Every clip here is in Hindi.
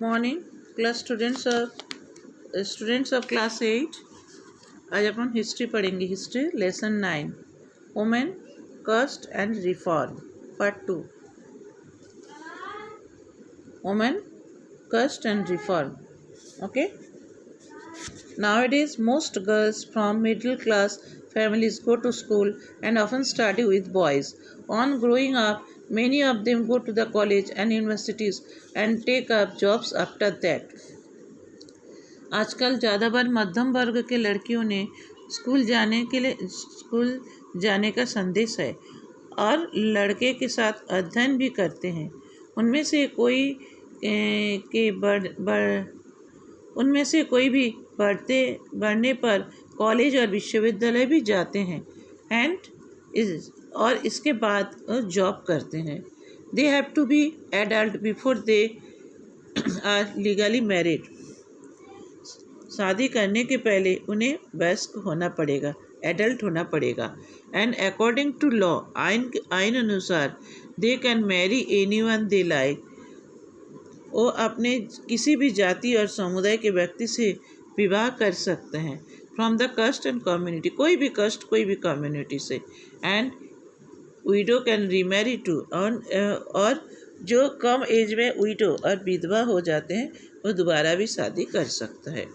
Morning class students of class 8। आज अपन हिस्ट्री पढ़ेंगे। History lesson 9 women caste and reform part 2। Women caste and reform. Okay, nowadays most girls from middle class families go to school and often study with boys. On growing up, many of them go to the college and universities and take up jobs after that. आजकल ज़्यादा बार मध्यम वर्ग के लड़कियों ने स्कूल जाने का संदेश है और लड़के के साथ अध्ययन भी करते हैं। उनमें से कोई भी बढ़ने पर कॉलेज और विश्वविद्यालय भी जाते हैं और इसके बाद जॉब करते हैं। They have to be adult before they are legally married. शादी करने के पहले उन्हें वयस्क होना पड़ेगा, एडल्ट होना पड़ेगा। एंड अकॉर्डिंग टू लॉ, आइन अनुसार they can marry anyone they like. वो अपने किसी भी जाति और समुदाय के व्यक्ति से विवाह कर सकते हैं। From the caste and community, कोई भी कास्ट कोई भी कम्युनिटी से। And widow can remarry too, और जो कम एज में विडो और विधवा हो जाते हैं वो दोबारा भी शादी कर सकता है।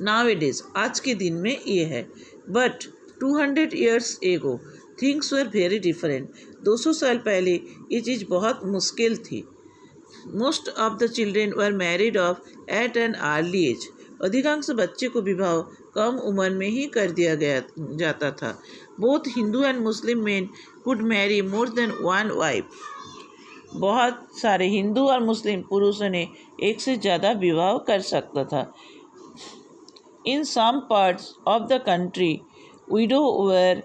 Nowadays, आज के दिन में ये है। But 200 years ago things were very different। 200 साल पहले ये चीज़ बहुत मुश्किल थी। Most of the children were married off at an early age। अधिकांश बच्चे को विवाह कम उम्र में ही कर दिया जाता था। Both Hindu and Muslim men could marry more than one wife। बहुत सारे हिंदू और मुस्लिम पुरुषों ने एक से ज़्यादा विवाह कर सकता था। In some parts of the country, widows were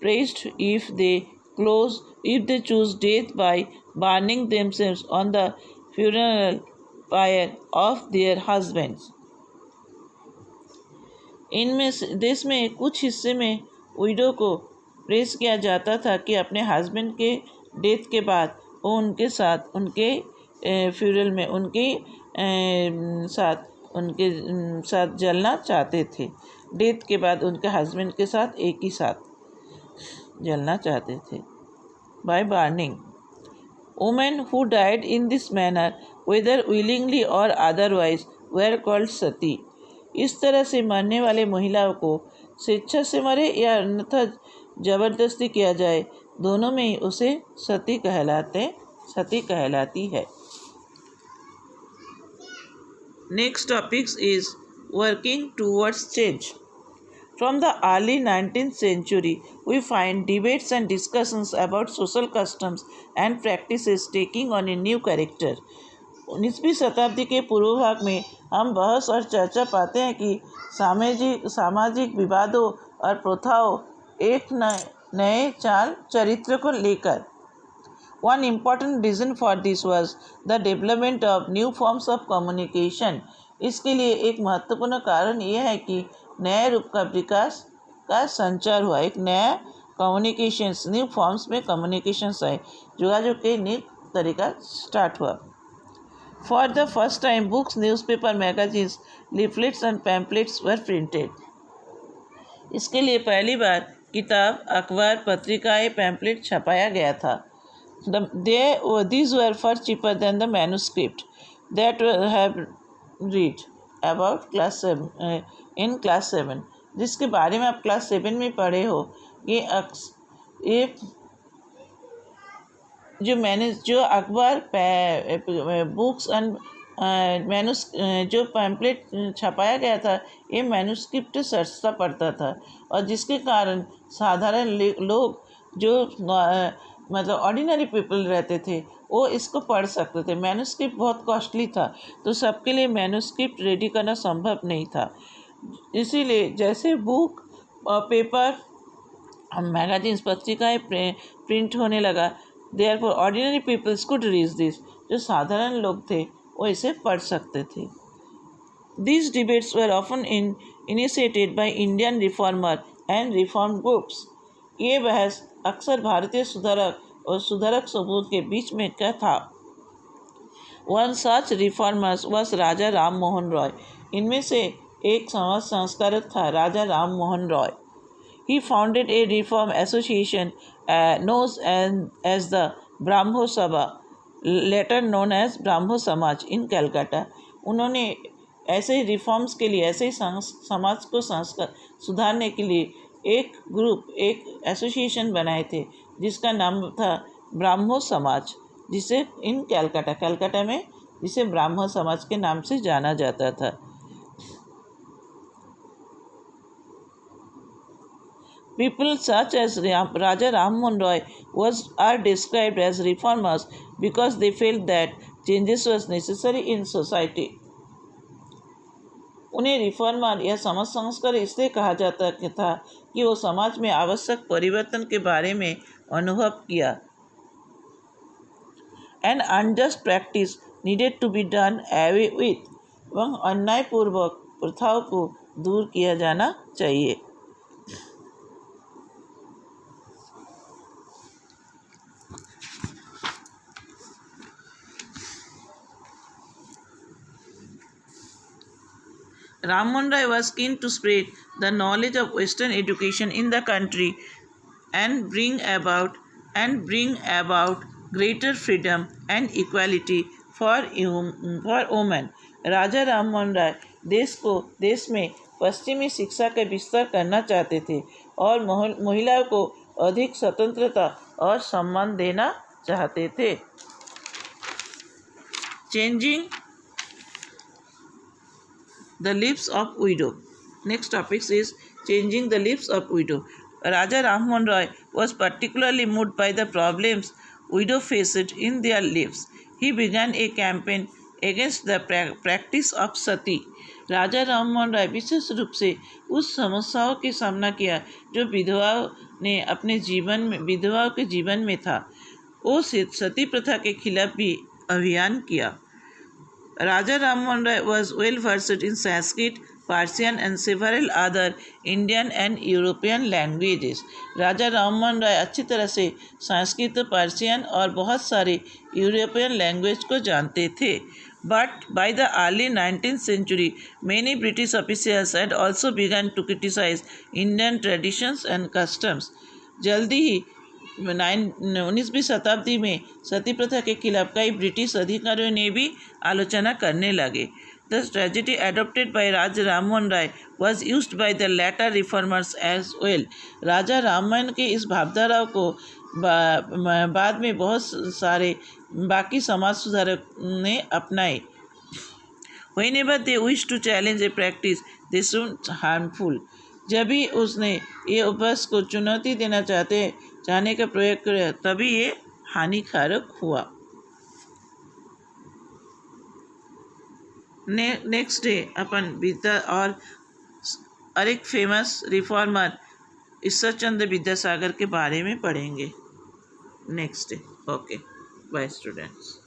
praised if they chose death by burning themselves on the funeral pyre of their husbands। देश में कुछ हिस्से में विडो को प्रेस किया जाता था कि अपने हस्बैंड के डेथ के बाद वो उनके फ्यूनरल में उनके साथ जलना चाहते थे। डेथ के बाद उनके हस्बैंड के साथ एक ही साथ जलना चाहते थे। By burning, women who died in this manner whether willingly or otherwise were called sati. इस तरह से मरने वाले महिलाओं को स्वेच्छा से मरे या अन्यथा जबरदस्ती किया जाए, दोनों में ही उसे सती कहलाती है। Next topic is working towards change. From the early 19th century, we find debates and discussions about social customs and practices taking on a new character. 19वीं शताब्दी के पूर्व भाग में हम बहस और चर्चा पाते हैं कि सामाजिक विवादों और प्रथाओं एक नए चरित्र को लेकर। One important reason for this was the development of new forms of communication। इसके लिए एक महत्वपूर्ण कारण यह है कि नए रूप का विकास का संचार हुआ। एक नया कम्युनिकेशंस, न्यू फॉर्म्स में कम्युनिकेशंस आए, जोगाजोग के नए तरीका स्टार्ट हुआ। For the first time, books, newspaper, magazines, leaflets and pamphlets were printed। इसके लिए पहली बार किताब, अखबार, पत्रिकाएं, पैम्पलेट छपाया गया था। These were far cheaper than the manuscript that have read about in class 7, जिसके बारे में आप क्लास 7 में पढ़े हो। ये जो अखबार, बुक्स एंड जो पैम्पलेट छपाया गया था, ये मैन्युस्क्रिप्ट सस्ता पड़ता था और जिसके कारण साधारण लोग जो मतलब ऑर्डिनरी पीपल रहते थे वो इसको पढ़ सकते थे। मैन्युस्क्रिप्ट बहुत कॉस्टली था तो सबके लिए मैन्युस्क्रिप्ट रेडी करना संभव नहीं था। इसीलिए जैसे बुक, पेपर, मैगजीन्स, पत्रिकाएं प्रिंट होने लगा, therefore ordinary peoples could read this. जो साधारण लोग थे वो इसे पढ़ सकते थे। These debates were often initiated by Indian reformer and reform groups। ये बहस अक्सर भारतीय सुधारक और सुधारक समूह के बीच में क्या था। वन सच रिफॉर्मर्स वॉज राजा राम मोहन रॉय। इनमें से एक समाज संस्कारक था राजा Ram Mohan Roy. He founded a reform association known as the Brahmo Sabha, later known as Brahmo Samaj in Calcutta. उन्होंने ऐसे रिफॉर्म्स के लिए, ऐसे समाज को संस्कार सुधारने के लिए एक ग्रुप, एक एसोसिएशन बनाए थे जिसका नाम था ब्राह्मो समाज, जिसे इन कलकत्ता में जिसे ब्राह्मो समाज के नाम से जाना जाता था। People such as Raja Rammohn Roy are described as reformers because they felt that changes was necessary in society. उन्हें रिफॉर्मर या समाज संस्कार इसलिए कहा जाता था कि वो समाज में आवश्यक परिवर्तन के बारे में अनुभव किया। An unjust practice needed to be done away with. वह अन्यायपूर्वक प्रथाओं को दूर किया जाना चाहिए। Rammohn Roy was keen to spread the knowledge of Western education in the country and bring about greater freedom and equality for women. Raja Rammohan Roy देश में पश्चिमी शिक्षा का विस्तार करना चाहते थे और महिलाओं को अधिक स्वतंत्रता और सम्मान देना चाहते थे। Changing the lives of widow. Next topic is changing the lives of widow. Raja Rammohn Roy was particularly moved by the problems widows faced in their lives. He began a campaign against the practice of sati. Raja Rammohan Roy विशेष रूप से उस समस्याओं के सामना किया जो विधवाओं के जीवन में था। वो सती प्रथा के खिलाफ भी अभियान किया। Raja Rammohn Roy was well versed in Sanskrit, Persian and several other Indian and European languages. Raja Rammohan Roy अच्छी तरह से संस्कृत, पर्शियन और बहुत सारे यूरोपियन लैंग्वेज को जानते थे। But by the early 19th century, many British officials had also begun to criticize Indian traditions and customs. जल्दी ही 19वीं शताब्दी में सती प्रथा के खिलाफ कई ब्रिटिश अधिकारियों ने भी आलोचना करने लगे। The strategy adopted by Raja Rammohn Roy was used by the later reformers as well. Raja Rammohan के इस भावधारा को बाद में बहुत सारे बाकी समाज सुधारक ने अपनाए। Whenever they wished to challenge a practice, they seemed harmful. जब भी उसने ये अभ्यास को चुनौती देना चाहने का प्रयोग किया तभी ये हानिकारक हुआ। नेक्स्ट डे अपन विद्या और एक फेमस रिफॉर्मर ईश्वरचंद्र विद्यासागर के बारे में पढ़ेंगे next day. Okay, bye students.